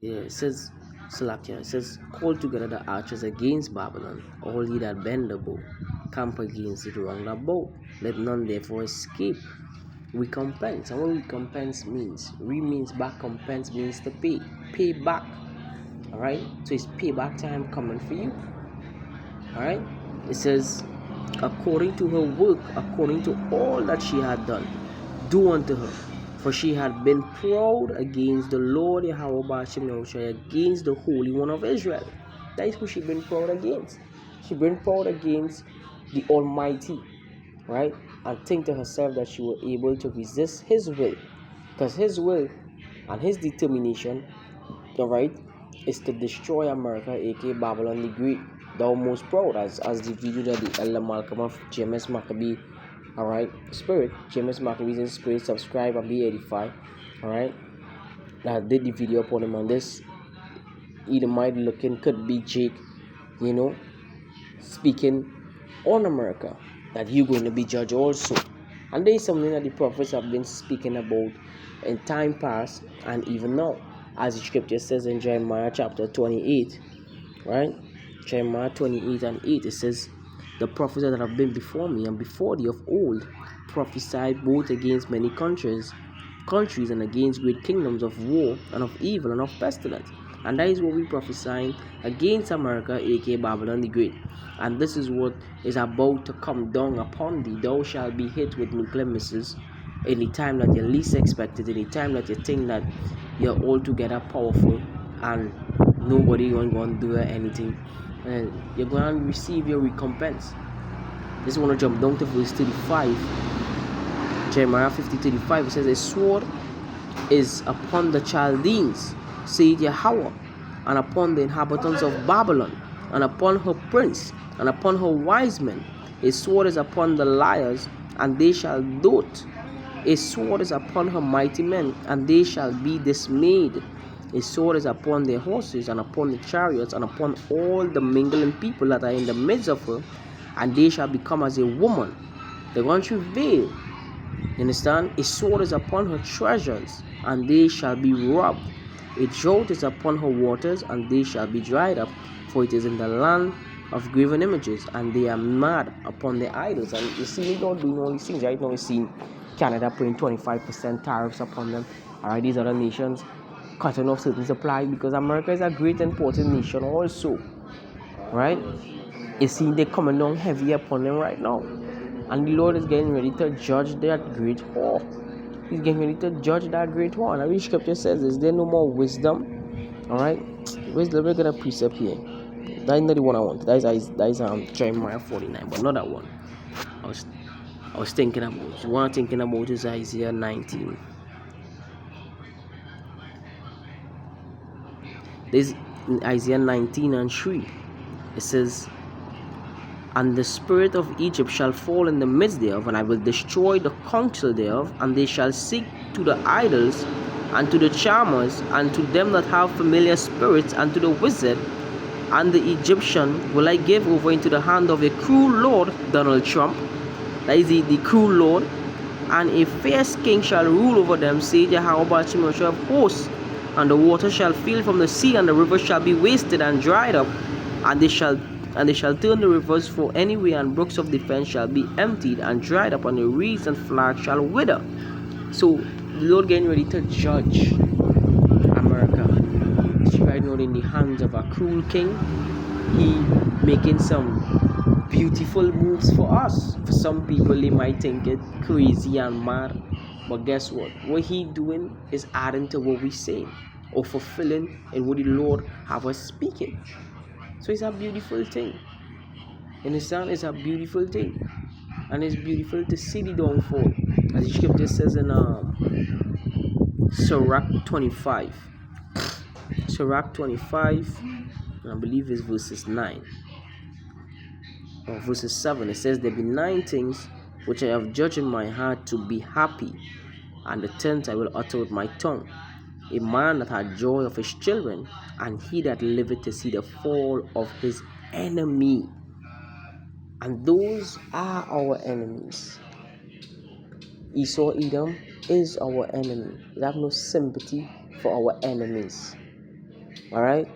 Yeah, it says, Salakia, it says, call together the archers against Babylon, all ye that bend the bow, camp against it round about, let none therefore escape. Recompense, and what recompense means? Means back, compense means to pay back. Alright, so it's payback time coming for you. Alright, it says, according to her work, according to all that she had done, do unto her. For she had been proud against the Lord Yahweh Bashim Yahushua, against the Holy One of Israel. That is who she been proud against. She been proud against the Almighty, right? And think to herself that she was able to resist His will, because His will and His determination, all right, is to destroy America, aka Babylon the Great. Thou most proud, as the video that the Elder Malcolm of JMS Maccabee, all right, spirit, JMS Maccabees in spirit, subscribe and be edified, all right. I did the video upon him on this. Either might looking could be Jake, speaking on America, that you're going to be judged also. And there is something that the prophets have been speaking about in time past and even now, as the scripture says in Jeremiah chapter 28, right? Jeremiah 28 and 8, it says, the prophets that have been before me and before thee of old prophesied both against many countries and against great kingdoms of war and of evil and of pestilence. And that is what we prophesying against America, aka Babylon the Great. And this is what is about to come down upon thee. Thou shalt be hit with nuclear missiles any time that you least expect it, any time that you think that you're altogether powerful and nobody going to do anything, and you're going to receive your recompense. Just want to jump down to verse 35. Jeremiah 50:35. It says, a sword is upon the Chaldeans, saith Yahweh, and upon the inhabitants of Babylon, and upon her prince, and upon her wise men. A sword is upon the liars, and they shall dote. A sword is upon her mighty men, and they shall be dismayed. A sword is upon their horses, and upon the chariots, and upon all the mingling people that are in the midst of her, and they shall become as a woman. They're going to travail. You understand? A sword is upon her treasures, and they shall be robbed. A drought is upon her waters, and they shall be dried up, for it is in the land of graven images, and they are mad upon their idols. And you see, we're not doing all these things right now. We've seen Canada putting 25% tariffs upon them. Alright, these other nations cutting off certain supply, because America is a great important nation also. Right? You see, they're coming down heavy upon them right now. And the Lord is getting ready to judge that great whore. He's getting ready to judge that great whore. And the scripture says, is there no more wisdom? Alright? Wisdom, we're going to precept here. That is not the one I want. That is Jeremiah 49, but not that one. I was thinking about. The one I'm thinking about is Isaiah 19. There's in Isaiah 19 and 3. It says, and the spirit of Egypt shall fall in the midst thereof, and I will destroy the counsel thereof, and they shall seek to the idols, and to the charmers, and to them that have familiar spirits, and to the wizard, and the Egyptian will I give over into the hand of a cruel lord, Donald Trump, that is the cruel lord, and a fierce king shall rule over them, saith Yahweh Bashim of hosts, and the water shall fail from the sea, and the rivers shall be wasted and dried up, and they shall turn the rivers for any way, and brooks of defense shall be emptied and dried up, and the reeds and flags shall wither. So the Lord getting ready to judge America. It's right now in the hands of a cruel king. He making some beautiful moves for us. For some people, they might think it crazy and mad, but guess what? What he doing is adding to what we say, or fulfilling in what the Lord have us speaking. So it's a beautiful thing. You understand? It's a beautiful thing. And it's beautiful to see the downfall. As the scripture says in Sirach 25. Sirach 25, I believe it's verses 9. Or verses 7. It says, there be 9 things which I have judged in my heart to be happy, and the 10th I will utter with my tongue. A man that had joy of his children, and he that liveth to see the fall of his enemy. And those are our enemies. Esau, Edom is our enemy. We have no sympathy for our enemies. Alright?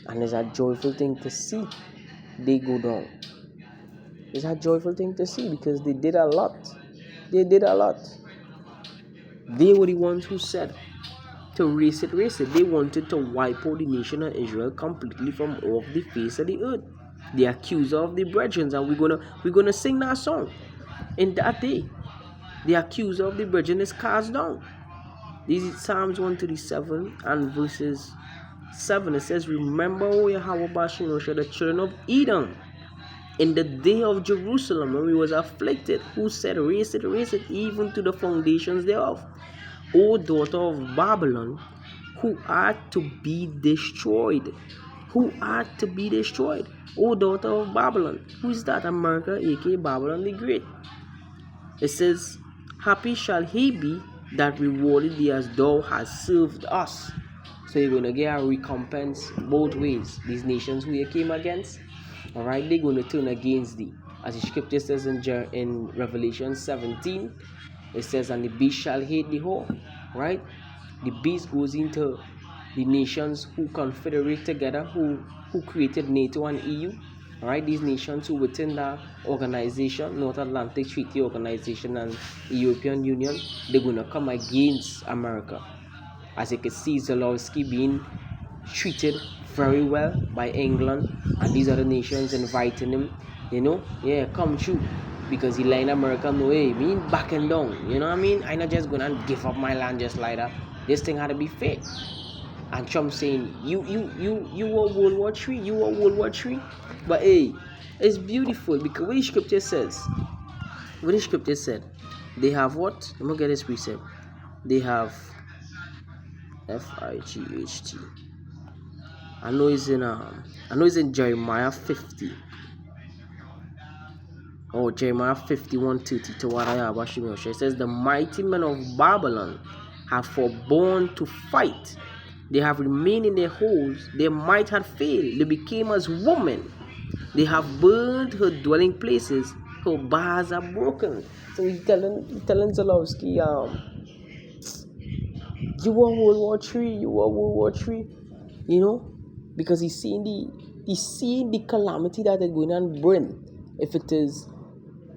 And it's a joyful thing to see they go down. It's a joyful thing to see because they did a lot. They did a lot. They were the ones who said to race it. They wanted to wipe out the nation of Israel completely from off the face of the earth. The accuser of the brethren, and we're gonna sing that song in that day. The accuser of the brethren is cast down. This is Psalms 137 and verses 7. It says, "Remember, O Yahweh Bashem Moshe, the children of Edom, in the day of Jerusalem, when we was afflicted, who said, raise it, even to the foundations thereof. O daughter of Babylon, who art to be destroyed." Who art to be destroyed? O daughter of Babylon. Who is that? America, aka Babylon the Great. It says, "Happy shall he be that rewarded thee as thou hast served us." So you're going to get a recompense both ways. These nations who you came against, alright, they're going to turn against thee. As the scripture says in Revelation 17, it says, "And the beast shall hate the whore." Right? The beast goes into the nations who confederate together, who created NATO and EU. Alright, these nations who within that organization, North Atlantic Treaty Organization and the European Union, they're going to come against America. As you can see, Zelensky being treated very well by England and these other nations inviting him, come true. Because he let America know, hey, me backing down. You know what I mean? I'm not just gonna give up my land just like that. This thing had to be fair. And Trump saying, you were World War III, you were World War III. But hey, it's beautiful because what the scripture says, they have what? Let me get this precept. They have FIGHT. I know it's in Jeremiah 50. Oh, Jeremiah 51:30 to what I have. It says, "The mighty men of Babylon have forborne to fight. They have remained in their holes. Their might had failed. They became as women. They have burned her dwelling places. Her bars are broken." So he's telling Zelensky, you were World War III. Because he's seeing the calamity that they're going to bring if it is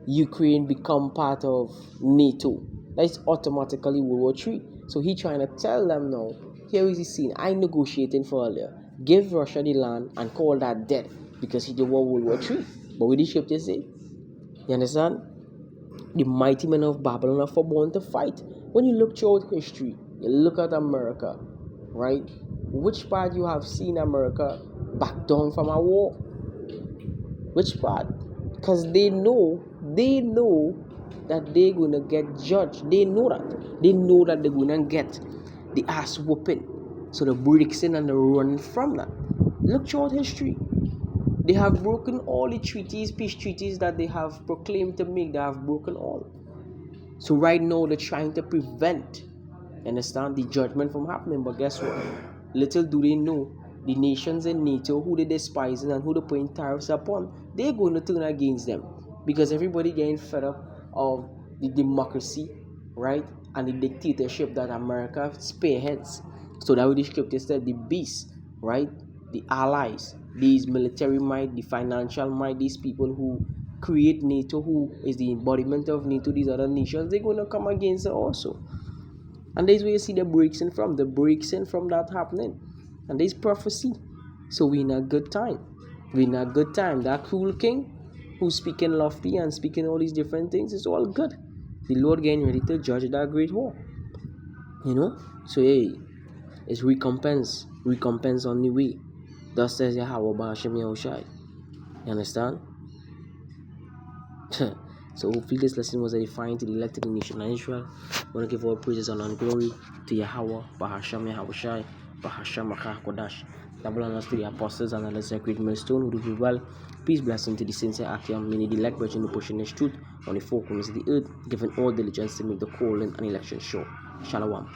Ukraine become part of NATO. That's automatically World War III. So he trying to tell them now, here is the scene. I negotiating for earlier. Give Russia the land and call that dead because he did World War III. But what the scripture say? You understand? The mighty men of Babylon are forborn to fight. When you look throughout history, you look at America, right? Which part you have seen America back down from a war? Which part? Because they know that they're going to get judged. They know that they're going to get the ass whooping. So the breaks in and the run from that. Look throughout history. They have broken all the treaties, peace treaties that they have proclaimed to make. They have broken all. So right now they're trying to prevent, understand, the judgment from happening. But guess what? Little do they know, the nations in NATO who they despising and who they putting tariffs upon, they're going to turn against them. Because everybody getting fed up of the democracy, right? And the dictatorship that America spearheads. So that way the scripture said the beast, right? The allies, these military might, the financial might, these people who create NATO, who is the embodiment of NATO, these other nations, they're going to come against it also. And there's where you see the breaks in from that happening. And there's prophecy. So we're in a good time. That cruel king who's speaking lofty and speaking all these different things, it's all good. The Lord getting ready to judge that great war. So hey, it's recompense on the way. Thus says Yahweh Ba'ashem Yahushai. You understand? So hopefully this lesson was edifying to the elected nation of Israel. I want to give all praises and glory to Yahweh Ba'ashem Yahushai, Ba'ashem Achah Kodash. Double honors to the apostles and the sacred millstone who do well. Peace, blessing to the sincere Akim, many the elect virgin who pushing his truth on the four corners of the earth, giving all diligence to make the calling and election sure. Shalom.